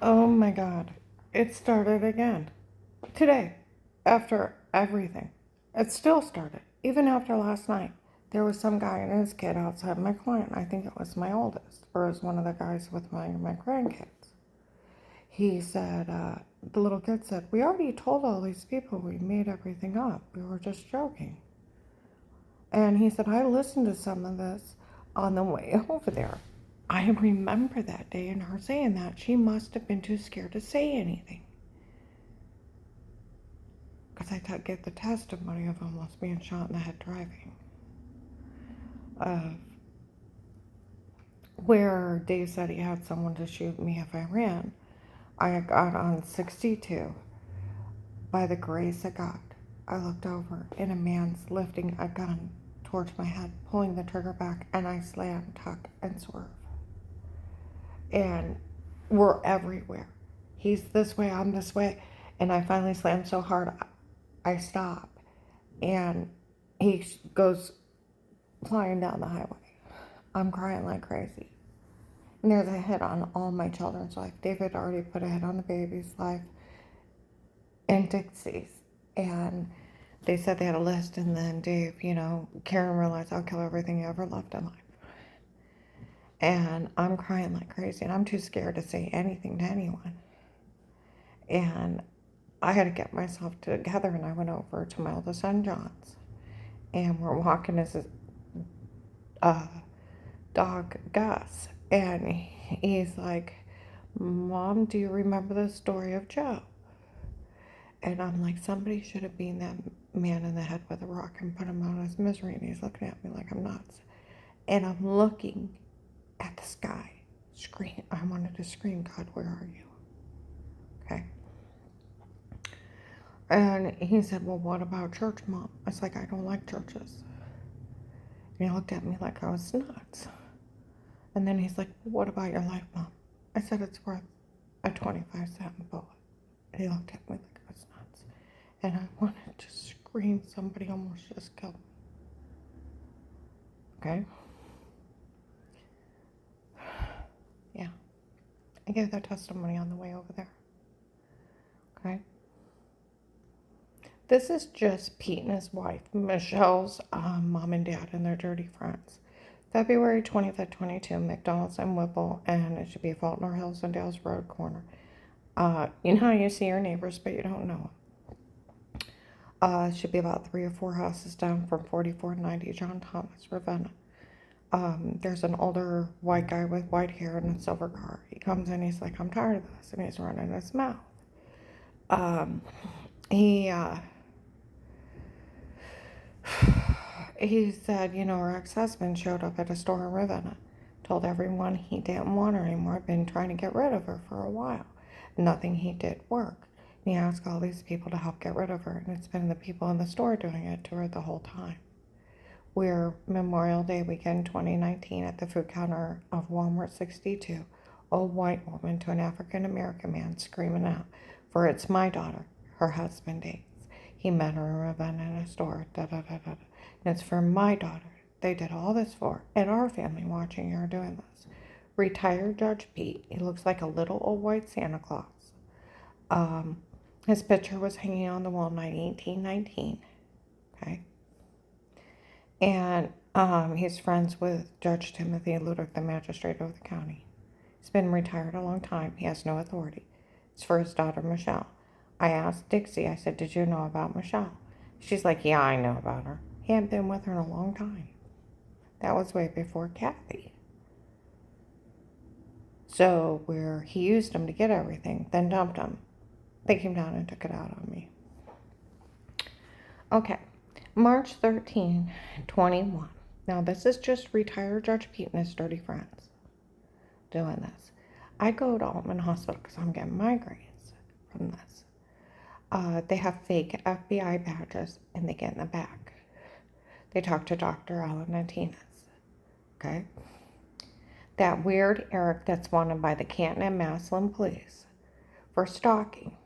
Oh my God. It started again. Today. After everything. It still started. Even after last night. There was some guy and his kid outside my client. I think it was my oldest. Or it was one of the guys with my grandkids. He said, the little kid said, "We already told all these people we made everything up. We were just joking." And he said, "I listened to some of this on the way over there." I remember that day and her saying that. She must have been too scared to say anything. Because I get the testimony of almost being shot in the head driving. Where Dave said he had someone to shoot me if I ran. I got on 62. By the grace of God, I looked over and a man's lifting a gun towards my head, pulling the trigger back, and I slam, tuck, and swerve. And we're everywhere. He's this way, I'm this way. And I finally slammed so hard, I stop. And he goes flying down the highway. I'm crying like crazy. And there's a hit on all my children's life. David already put a hit on the baby's life and Dixie's. And they said they had a list, and then Dave, Karen realized I'll kill everything you ever loved in life. And I'm crying like crazy, and I'm too scared to say anything to anyone. And I had to get myself together, and I went over to my oldest son, John's. And we're walking his dog, Gus. And he's like, "Mom, do you remember the story of Joe?" And I'm like, somebody should have beaten that man in the head with a rock and put him out of his misery. And he's looking at me like I'm nuts. And I'm looking at the sky. I wanted to scream, "God, where are you?" Okay. And he said, "Well, what about church, Mom?" I was like, "I don't like churches." And he looked at me like I was nuts. And then he's like, "Well, what about your life, Mom?" I said, "It's worth a 25-cent bullet." And he looked at me like I was nuts. And I wanted to scream. Somebody almost just killed me. Okay? Yeah. I gave that testimony on the way over there. Okay? This is just Pete and his wife, Michelle's mom and dad, and their dirty friends. February 20th at 22, McDonald's and Whipple, and it should be Faulkner Hills and Dales Road corner. You know how you see your neighbors, but you don't know them. It should be about 3 or 4 houses down from 4490 John Thomas, Ravenna. There's an older white guy with white hair in a silver car. He comes in, he's like, "I'm tired of this," and he's running his mouth. He said, her ex-husband showed up at a store in Ravenna, told everyone he didn't want her anymore, been trying to get rid of her for a while. Nothing he did worked. And he asked all these people to help get rid of her, and it's been the people in the store doing it to her the whole time. We're Memorial Day weekend 2019 at the food counter of Walmart 62. Old white woman to an African American man screaming out, "For it's my daughter, her husband dates. He met her in Ravenna in a store, da da da da. And it's for my daughter. They did all this for, and our family watching her doing this." Retired Judge Pete. He looks like a little old white Santa Claus. His picture was hanging on the wall in 1819. Okay. And he's friends with Judge Timothy Ludick, the magistrate of the county. He's been retired a long time. He has no authority. It's for his daughter, Michelle. I asked Dixie, I said, "Did you know about Michelle?" She's like, "Yeah, I know about her." He hadn't been with her in a long time. That was way before Kathy. So where he used him to get everything, then dumped him. They came down and took it out on me. Okay, March 13, 21. Now this is just retired Judge Pete and his dirty friends doing this. I go to Altman Hospital because I'm getting migraines from this. They have fake FBI badges and they get in the back. They talk to Dr. Alan Martinez. Okay? That weird Eric that's wanted by the Canton and Massillon police for stalking.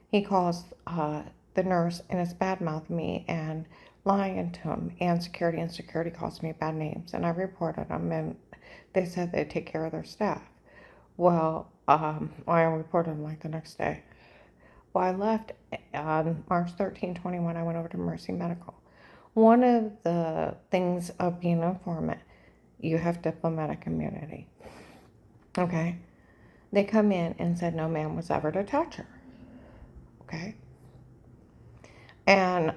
He calls the nurse and is bad-mouthing me and lying to him, and security calls me bad names, and I reported them, and they said they'd take care of their staff. Well, I reported him like the next day. Well, I left on March 13, 21. I went over to Mercy Medical. One of the things of being an informant, you have diplomatic immunity. Okay? They come in and said no man was ever to touch her. Okay? And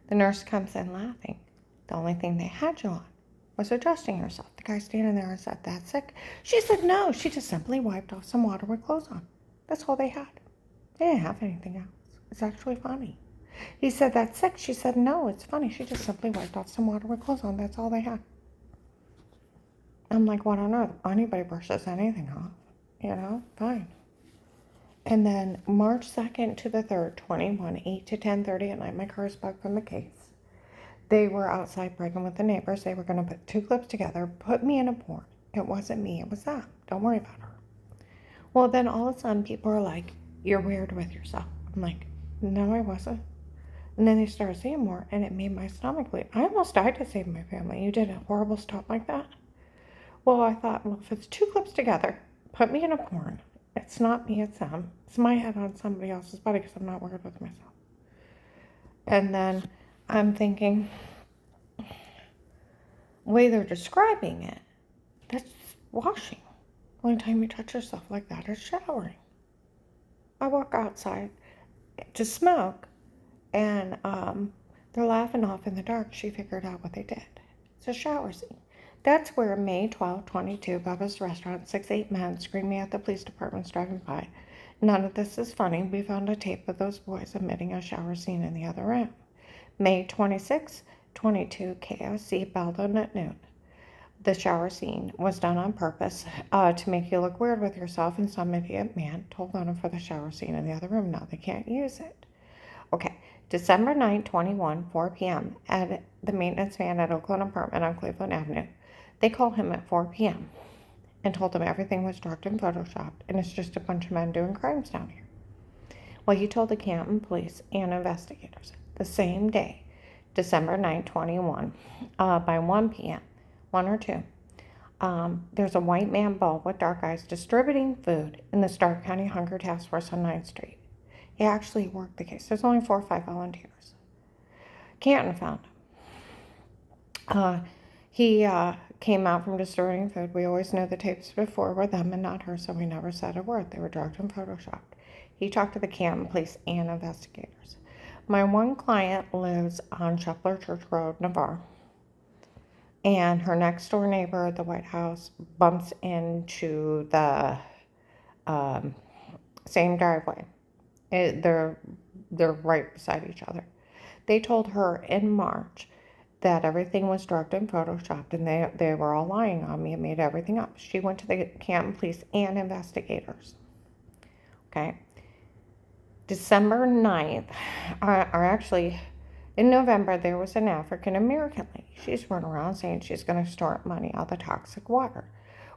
the nurse comes in laughing. The only thing they had you on was adjusting herself. The guy standing there and said, "That's sick." She said, "No, she just simply wiped off some water with clothes on. That's all they had. They didn't have anything else. It's actually funny." He said, "That's sick." She said, "No, it's funny. She just simply wiped off some water with clothes on. That's all they had." I'm like, what on earth? Anybody brushes anything off, fine. And then March 2nd to the 3rd, 21, 8 to 10:30 at night, my car is bugged from the case. They were outside breaking with the neighbors. They were going to put two clips together, put me in a porn. It wasn't me, it was them. Don't worry about her. Well, then all of a sudden people are like, "You're weird with yourself." I'm like, "No, I wasn't." And then they started saying more, and it made my stomach bleed. I almost died to save my family. You did a horrible stunt like that? Well, I thought, well, if it's two clips together, put me in a porn. It's not me, it's them. It's my head on somebody else's body because I'm not weird with myself. And then I'm thinking, the way they're describing it, that's washing. The only time you touch yourself like that is showering. I walk outside to smoke, and they're laughing off in the dark. She figured out what they did. It's a shower scene. That's where May 12, 22, Bubba's Restaurant, 6'8" men screaming at the police departments driving by. None of this is funny. We found a tape of those boys emitting a shower scene in the other room. May 26, 22, KFC Belden at noon. The shower scene was done on purpose to make you look weird with yourself, and some idiot man told on them for the shower scene in the other room. Now they can't use it. Okay, December 9, 21, 4 p.m. at the maintenance man at Oakland Apartment on Cleveland Avenue. They called him at 4 p.m. and told him everything was drugged and photoshopped, and it's just a bunch of men doing crimes down here. Well, he told the Canton police and investigators the same day, December 9, 21, by 1 p.m., 1 or 2, there's a white man bald with dark eyes distributing food in the Stark County Hunger Task Force on 9th Street. He actually worked the case. There's only 4 or 5 volunteers. Canton found him. He came out from distributing food. We always knew the tapes before were them and not her, so we never said a word. They were drugged and photoshopped. He talked to the Canton police and investigators. My one client lives on Shepler Church Road, Navarre, and her next door neighbor at the White House bumps into the same driveway. They're right beside each other. They told her in March that everything was drugged and photoshopped, and they were all lying on me and made everything up. She went to the Canton police and investigators. Okay. December 9th, or actually in November, there was an African American lady. She's running around saying she's going to extort money out of the toxic water.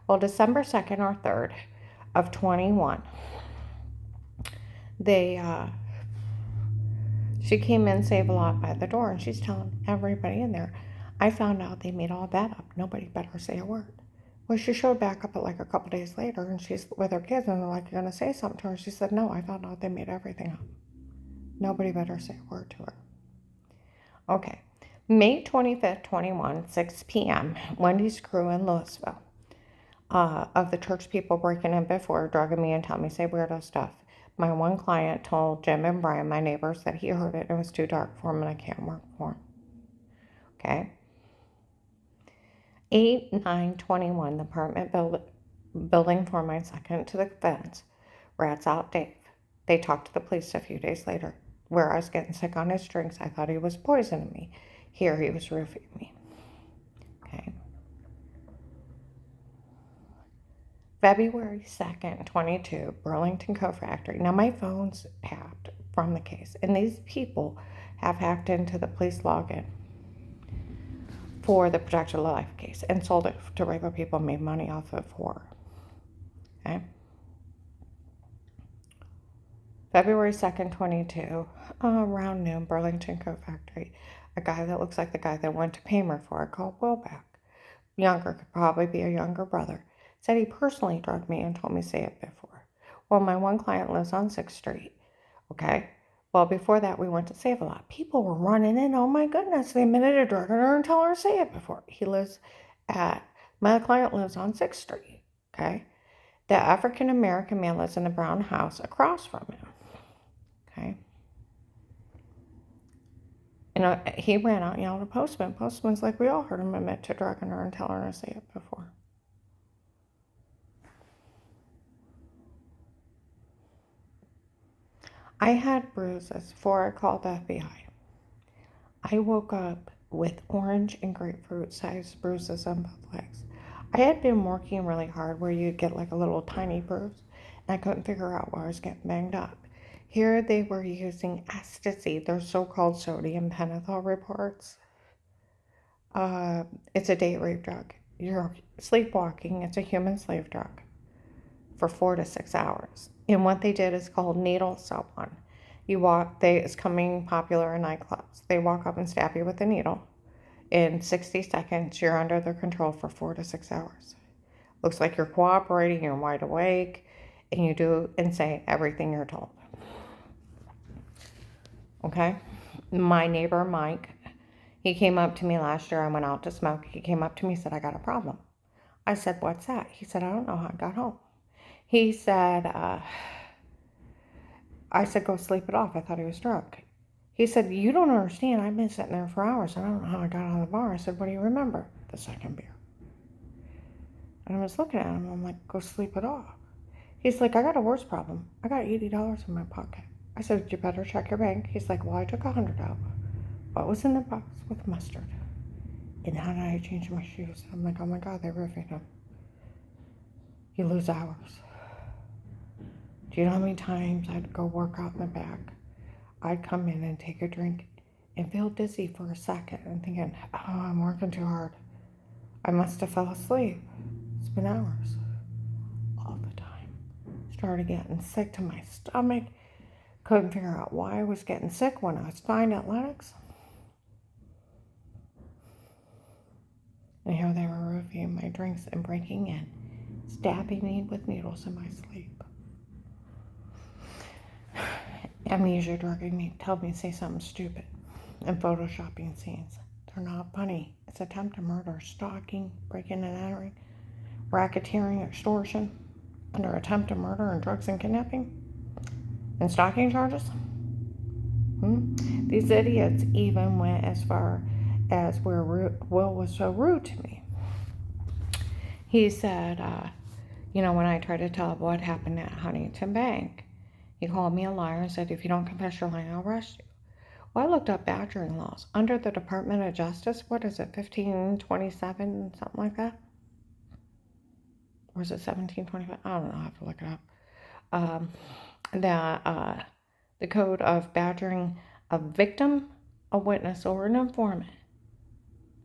Well, December 2nd or 3rd of 21, she came in Save-A-Lot by the door, and she's telling everybody in there, "I found out they made all that up. Nobody better say a word." Well, she showed back up at like a couple days later, and she's with her kids, and they're like, "You're going to say something to her?" She said, "No, I found out they made everything up. Nobody better say a word to her." Okay, May 25th, 21, 6 p.m., Wendy's crew in Louisville. Of the church people breaking in before, drugging me and telling me say weirdo stuff. My one client told Jim and Brian, my neighbors, that he heard it and it was too dark for him and I can't work for him. Okay. 8/9/21, the apartment building foreman second to the fence, rats out Dave. They talked to the police a few days later. Where I was getting sick on his drinks, I thought he was poisoning me. Here he was roofing me. Okay. February 2nd, 22, Burlington Co-Factory. Now, my phone's tapped from the case, and these people have hacked into the police login for the Protected Life case and sold it to regular people, made money off of horror. Okay? February 2nd, 22, around noon, Burlington Co-Factory. A guy that looks like the guy that went to Paymer for it called Will back. younger, could probably be a younger brother, said he personally drugged me and told me to say it before. Well, my one client lives on 6th Street, okay? Well, before that, we went to Save-A-Lot. People were running in. Oh, my goodness. They admitted to drugging her and tell her to say it before. My client lives on 6th Street, okay? The African-American man lives in the brown house across from him, okay? And he ran out and yelled at Postman. Postman's like, we all heard him admit to drugging her and tell her to say it before. I had bruises before I called the FBI. I woke up with orange and grapefruit sized bruises on both legs. I had been working really hard where you'd get like a little tiny bruise, and I couldn't figure out where I was getting banged up. Here they were using ecstasy, their so-called sodium pentothal reports. It's a date rape drug. You're sleepwalking. It's a human slave drug for 4 to 6 hours. And what they did is called needle someone. It's coming popular in nightclubs. They walk up and stab you with a needle. In 60 seconds, you're under their control for 4 to 6 hours. Looks like you're cooperating, you're wide awake, and you do and say everything you're told. Okay? My neighbor, Mike, he came up to me last year. I went out to smoke. He came up to me and said, I got a problem. I said, what's that? He said, I don't know how I got home. He said, I said, go sleep it off. I thought he was drunk. He said, you don't understand. I've been sitting there for hours. And I don't know how I got out of the bar. I said, what do you remember? The second beer. And I was looking at him. I'm like, go sleep it off. He's like, I got a worse problem. I got $80 in my pocket. I said, you better check your bank. He's like, well, I took $100 out. What was in the box with mustard? And how did I change my shoes? I'm like, oh my God, they're ripping them. You lose hours. Do you know how many times I'd go work out in the back? I'd come in and take a drink and feel dizzy for a second and thinking, oh, I'm working too hard. I must have fell asleep. It's been hours. All the time. Started getting sick to my stomach. Couldn't figure out why I was getting sick when I was fine at Lennox. And here they were reviewing my drinks and breaking in, stabbing me with needles in my sleep. Amnesia drugging me, told me to say something stupid, and photoshopping scenes. They're not funny. It's attempted murder, stalking, breaking and entering, racketeering, extortion, under attempted murder and drugs and kidnapping, and stalking charges. These idiots even went as far as where Will was so rude to me. He said, when I tried to tell him what happened at Huntington Bank, he called me a liar and said, if you don't confess your lying, I'll arrest you. Well, I looked up badgering laws. Under the Department of Justice, what is it, 1527, something like that? Or is it 1725? I don't know, I have to look it up. The code of badgering a victim, a witness, or an informant,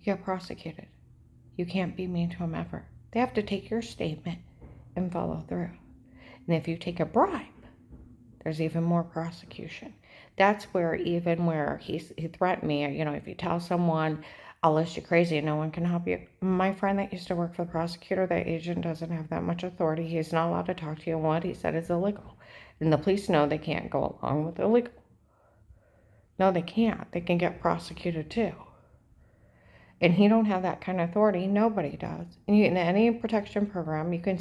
you get prosecuted. You can't be mean to them ever. They have to take your statement and follow through. And if you take a bribe, there's even more prosecution. That's where he threatened me, if you tell someone, I'll list you crazy and no one can help you. My friend that used to work for the prosecutor, that agent doesn't have that much authority. He's not allowed to talk to you, and what he said is illegal. And the police know they can't go along with illegal. No, they can't. They can get prosecuted too. And he don't have that kind of authority. Nobody does. In any protection program, you can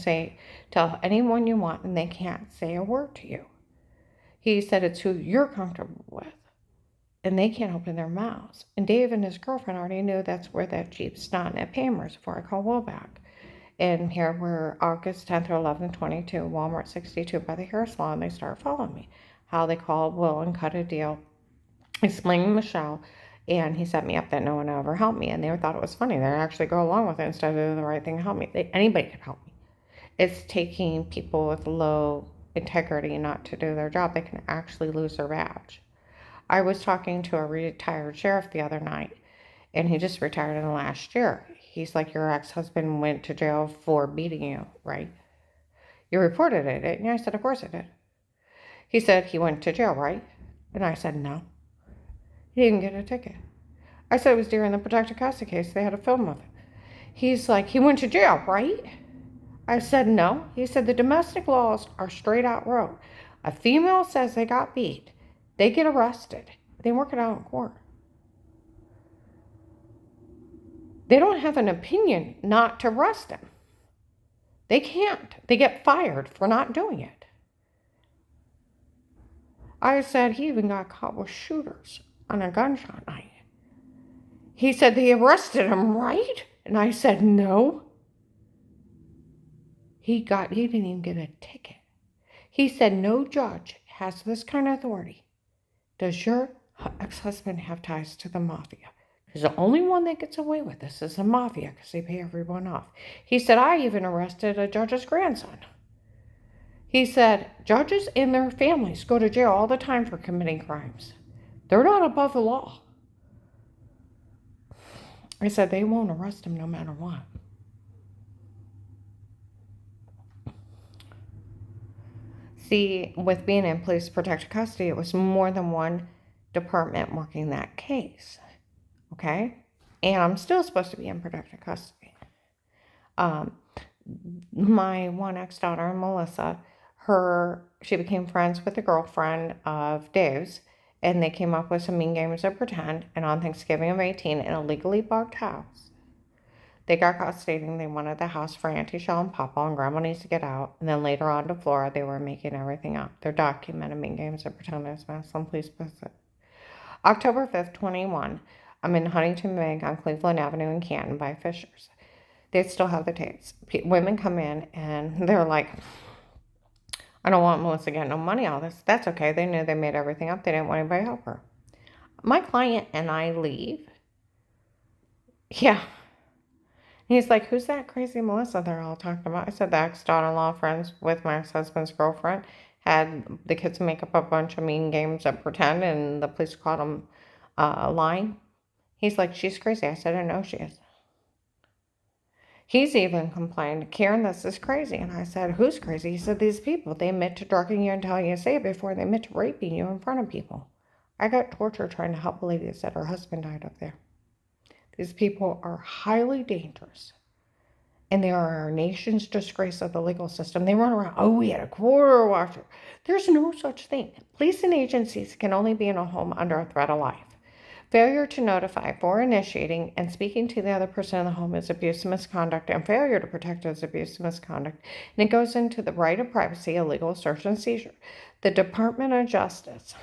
tell anyone you want, and they can't say a word to you. He said it's who you're comfortable with, and they can't open their mouths. And Dave and his girlfriend already knew that's where that Jeep stopped at Pamers before I called Will back. And here we're August 10th or 11th, 22, Walmart 62 by the hair salon. They start following me. How they called Will and cut a deal, explaining Michelle, and he set me up that no one ever helped me. And they thought it was funny. They'd actually go along with it instead of doing the right thing and help me. Anybody can help me. It's taking people with low integrity not to do their job. They can actually lose their badge. I was talking to a retired sheriff the other night, and he just retired in the last year. He's like, your ex-husband went to jail for beating you, right? You reported it, didn't you? I said, of course I did. He said, he went to jail, right? And I said, no. He didn't get a ticket. I said it was during the protected custody case. They had a film of it. He's like, he went to jail, right? I said, no. He said, the domestic laws are straight out road. A female says they got beat. They get arrested. They work it out in court. They don't have an opinion not to arrest him. They can't. They get fired for not doing it. I said, he even got caught with shooters on a gunshot night. He said, they arrested him, right? And I said, no. He didn't even get a ticket. He said, no judge has this kind of authority. Does your ex-husband have ties to the mafia? Because the only one that gets away with this is the mafia, because they pay everyone off. He said, I even arrested a judge's grandson. He said, judges and their families go to jail all the time for committing crimes. They're not above the law. I said, they won't arrest him no matter what. See, with being in police protective custody, it was more than one department working that case. Okay? And I'm still supposed to be in protective custody. My one ex-daughter, Melissa, she became friends with the girlfriend of Dave's, and they came up with some mean games of pretend, and on Thanksgiving of 18, in a legally bugged house, they got caught stating they wanted the house for Auntie Shell and Papa, and Grandma needs to get out. And then later on to Flora, they were making everything up. They're documented mean games of pretend as Maslin Police visit. October 5th, 21, I'm in Huntington Bank on Cleveland Avenue in Canton by Fisher's. They still have the tapes. Women come in and they're like, I don't want Melissa getting no money out of this. That's okay. They knew they made everything up. They didn't want anybody to help her. My client and I leave. Yeah. He's like, who's that crazy Melissa they're all talking about? I said, the ex-daughter-in-law friends with my ex-husband's girlfriend had the kids make up a bunch of mean games of pretend, and the police caught them lying. He's like, she's crazy. I said, I know she is. He's even complained, Karen, this is crazy. And I said, who's crazy? He said, these people, they admit to drugging you and telling you to say it before they admit to raping you in front of people. I got tortured trying to help a lady that said her husband died up there. These people are highly dangerous. And they are our nation's disgrace of the legal system. They run around, we had a quarter washer. There's no such thing. Police and agencies can only be in a home under a threat of life. Failure to notify for initiating and speaking to the other person in the home is abuse and misconduct, and failure to protect is abuse and misconduct. And it goes into the right of privacy, illegal search and seizure. The Department of Justice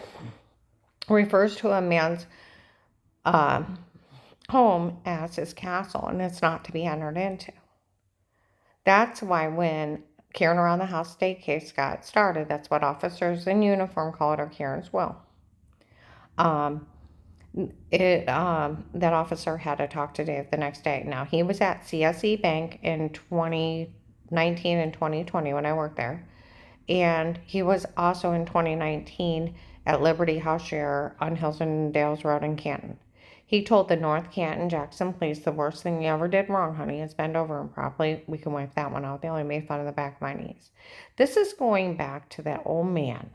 refers to a man's home as his castle, and it's not to be entered into. That's why when Karen Around the House state case got started, that's what officers in uniform call it, or Karen's will. That officer had to talk to Dave the next day. Now, he was at CSE Bank in 2019 and 2020 when I worked there. And he was also in 2019 at Liberty House Share on Hills and Dales Road in Canton. He told the North Canton Jackson police, the worst thing you ever did wrong, honey, is bend over and properly. We can wipe that one out. They only made fun of the back of my knees. This is going back to that old man.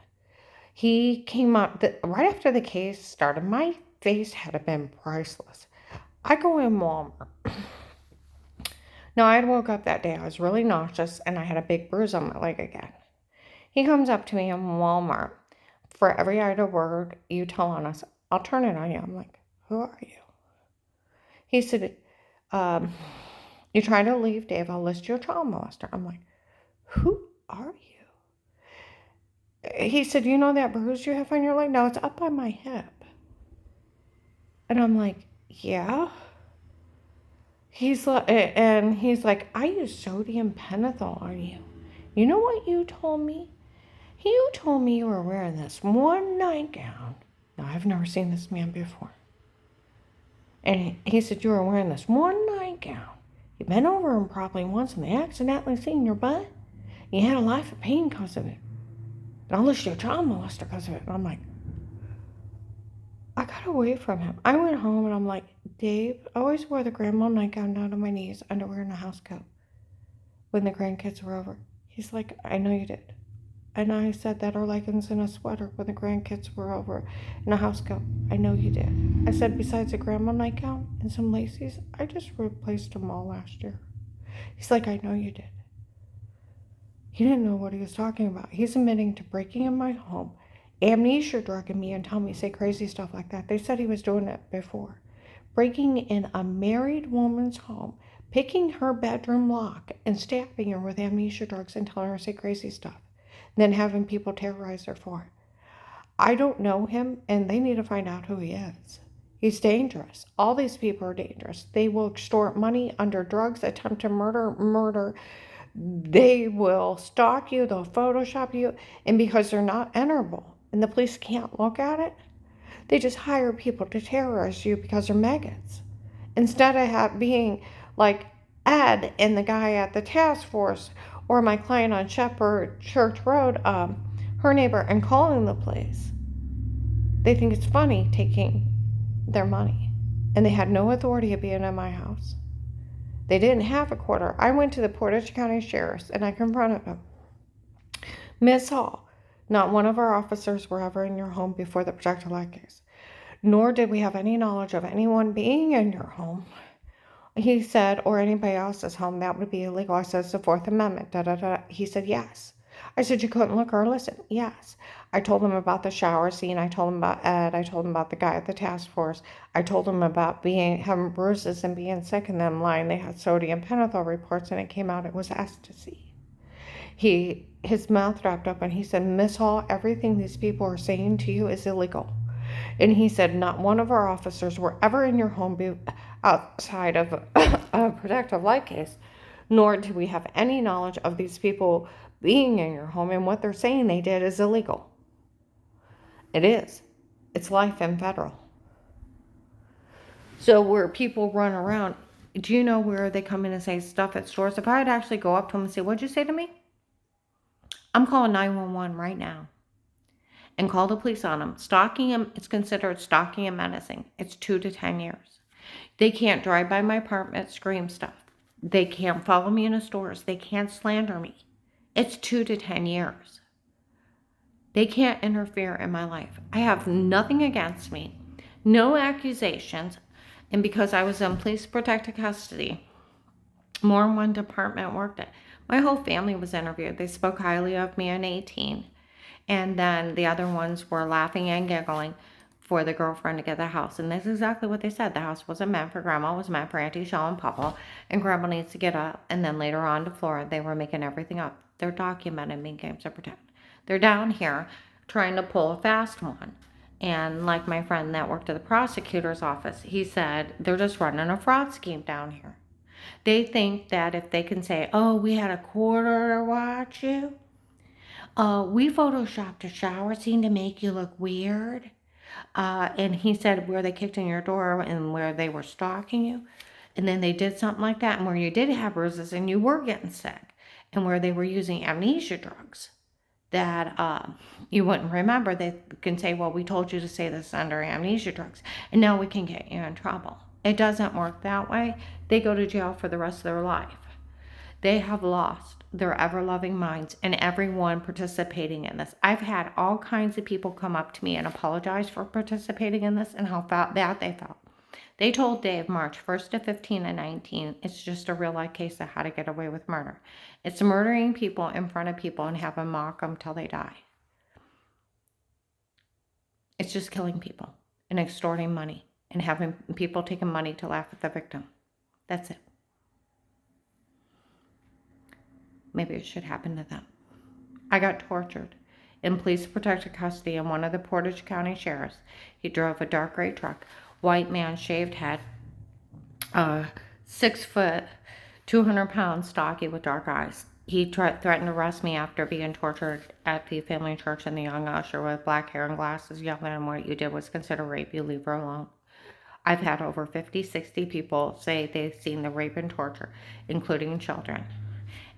He came up, right after the case started, my face had been priceless. I go in Walmart. Now, I had woke up that day. I was really nauseous, and I had a big bruise on my leg again. He comes up to me in Walmart. For every idle word you tell on us, I'll turn it on you. I'm like, who are you? He said, you're trying to leave, Dave. I'll list you a child molester. I'm like, who are you? He said, you know that bruise you have on your leg? No, it's up by my hip. And I'm like, yeah. He's like, I use sodium pentothal on you. You know what you told me? You told me you were wearing this one nightgown. Now, I've never seen this man before. And he said, you were wearing this one nightgown. You bent over him probably once and they accidentally seen your butt. You had a life of pain because of it. And I'll list you a child molester because of it. And I'm like, I got away from him. I went home and I'm like, Dave, I always wore the grandma nightgown down to my knees, underwear and a house coat when the grandkids were over. He's like, I know you did. And I said that our leggings and a sweater when the grandkids were over in a house coat. I know you did. I said, besides a grandma nightgown and some laces, I just replaced them all last year. He's like, I know you did. He didn't know what he was talking about. He's admitting to breaking in my home, amnesia drugging me, and telling me to say crazy stuff like that. They said he was doing it before. Breaking in a married woman's home, picking her bedroom lock, and stabbing her with amnesia drugs and telling her to say crazy stuff. And then having people terrorize her for it. I don't know him, and they need to find out who he is. He's dangerous. All these people are dangerous. They will extort money under drugs, attempt to murder. They will stalk you, they'll Photoshop you, and because they're not enterable and the police can't look at it, they just hire people to terrorize you because they're maggots. Instead of being like Ed and the guy at the task force or my client on Shepherd Church Road, her neighbor, and calling the police. They think it's funny taking their money. And they had no authority of being in my house. They didn't have a quarter. I went to the Portage County Sheriff's and I confronted them. Miss Hall, not one of our officers were ever in your home before the Protect Life case, nor did we have any knowledge of anyone being in your home. He said, or anybody else's home, that would be illegal. I said, it's the Fourth Amendment, da da da. He said, yes. I said, you couldn't look or listen? Yes. I told him about the shower scene. I told him about Ed. I told him about the guy at the task force. I told him about having bruises and being sick and them lying. They had sodium pentothal reports and it came out it was ecstasy. His mouth wrapped up and he said, Miss Hall, everything these people are saying to you is illegal. And he said, not one of our officers were ever in your home outside of a protective life case, nor do we have any knowledge of these people being in your home, and what they're saying they did is illegal. It is. It's life in federal. So where people run around, do you know where they come in and say stuff at stores? If I'd actually go up to them and say, what'd you say to me? I'm calling 911 right now and call the police on them. Stalking them, it's considered stalking and menacing. It's 2 to 10 years. They can't drive by my apartment, scream stuff. They can't follow me in the stores. They can't slander me. It's 2 to 10 years. They can't interfere in my life. I have nothing against me, no accusations, and because I was in police protective custody, more than one department worked it. My whole family was interviewed. They spoke highly of me in 18, and then the other ones were laughing and giggling for the girlfriend to get the house. And that's exactly what they said. The house wasn't meant for Grandma. It was meant for Auntie Shaw and Papa. And Grandma needs to get up. And then later on to Florida, they were making everything up. They're documented me games to protect. They're down here trying to pull a fast one. And like my friend that worked at the prosecutor's office, he said, they're just running a fraud scheme down here. They think that if they can say, oh, we had a quarter to watch you. We photoshopped a shower scene to make you look weird. And he said where they kicked in your door and where they were stalking you. And then they did something like that and where you did have bruises and you were getting sick. And where they were using amnesia drugs that you wouldn't remember. They can say, well, we told you to say this under amnesia drugs. And now we can get you in trouble. It doesn't work that way. They go to jail for the rest of their life. They have lost their ever-loving minds and everyone participating in this. I've had all kinds of people come up to me and apologize for participating in this and how bad they felt. They told Dave March 1st to 15 and 19, it's just a real-life case of how to get away with murder. It's murdering people in front of people and have them mock them till they die. It's just killing people and extorting money and having people taking money to laugh at the victim. That's it. Maybe it should happen to them. I got tortured in police protective custody in one of the Portage County sheriffs. He drove a dark gray truck, white man, shaved head, 6 foot, 200 pounds, stocky with dark eyes. He threatened to arrest me after being tortured at the family church and the young usher with black hair and glasses yelling, and what you did was considered rape, you leave her alone. I've had over 50, 60 people say they've seen the rape and torture, including children.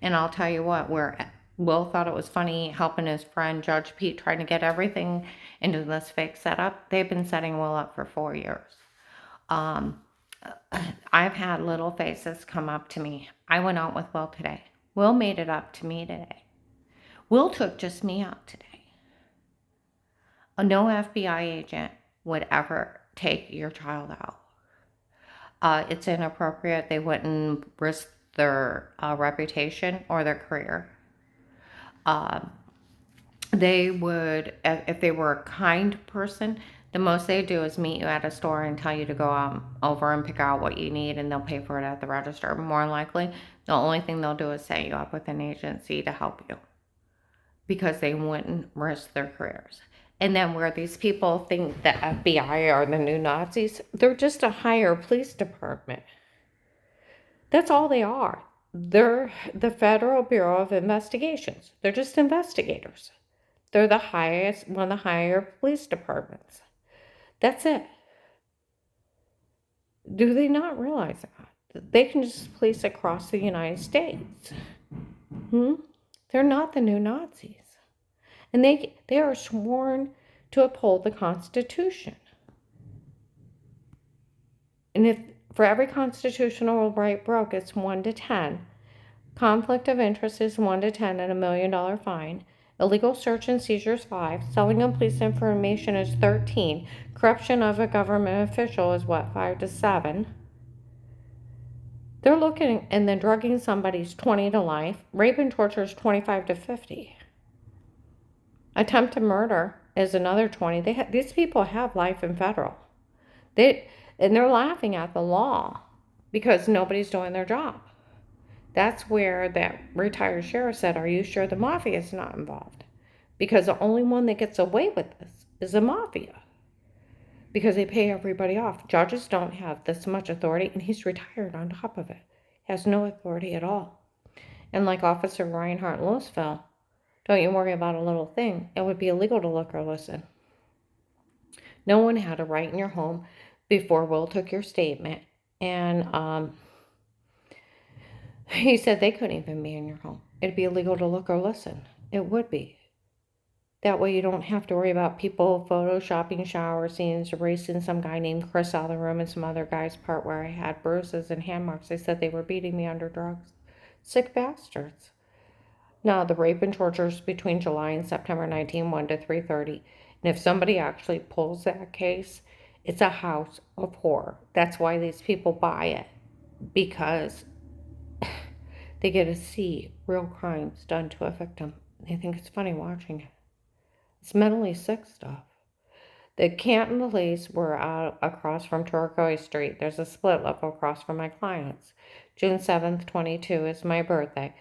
And I'll tell you what, where Will thought it was funny helping his friend Judge Pete trying to get everything into this fake setup, they've been setting Will up for 4 years. I've had little faces come up to me. I went out with Will today. Will made it up to me today. Will took just me out today. No FBI agent would ever take your child out. It's inappropriate. They wouldn't risk their reputation or their career. They would, if they were a kind person, the most they do is meet you at a store and tell you to go over and pick out what you need, and they'll pay for it at the register. More likely, the only thing they'll do is set you up with an agency to help you, because they wouldn't risk their careers. And then where these people think the FBI are the new Nazis, they're just a higher police department. That's all they are. They're the Federal Bureau of Investigations. They're just investigators. They're the highest, one of the higher police departments. That's it. Do they not realize that? They can just police across the United States. They're not the new Nazis. And they are sworn to uphold the Constitution. And if for every constitutional right broke, it's 1 to 10. Conflict of interest is 1 to 10 and $1 million fine. Illegal search and seizure is 5. Selling of police information is 13. Corruption of a government official is 5 to 7. They're looking, and then drugging somebody's 20 to life. Rape and torture is 25 to 50. Attempted murder is another 20. These people have life in federal. And they're laughing at the law because nobody's doing their job. That's where that retired sheriff said, "Are you sure the mafia is not involved?" Because the only one that gets away with this is the mafia, because they pay everybody off. Judges don't have this much authority, and he's retired on top of it. He has no authority at all. And like Officer Reinhardt in Louisville, don't you worry about a little thing. It would be illegal to look or listen. No one had a right in your home before Will took your statement. And he said they couldn't even be in your home. It'd be illegal to look or listen. It would be. That way you don't have to worry about people photoshopping shower scenes, erasing some guy named Chris out of the room and some other guy's part where I had bruises and hand marks. They said they were beating me under drugs. Sick bastards. Now, the rape and tortures between July and September 19, 1 to 3:30. And if somebody actually pulls that case, it's a house of horror. That's why these people buy it, because they get to see real crimes done to a victim. They think it's funny watching it. It's mentally sick stuff. The Canton police were out across from Turquoise Street. There's a split level across from my clients. June 7th, 22 is my birthday.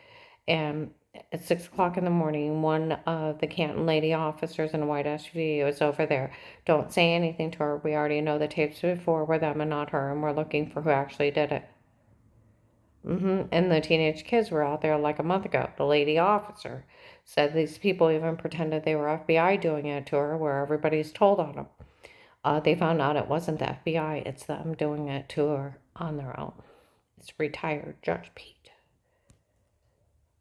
And at 6 o'clock in the morning, one of the Canton lady officers in a white SUV was over there. Don't say anything to her. We already know the tapes before were them and not her, and we're looking for who actually did it. And the teenage kids were out there like a month ago. The lady officer said these people even pretended they were FBI doing it to her, where everybody's told on them. They found out it wasn't the FBI, it's them doing it to her on their own. It's retired Judge Pete.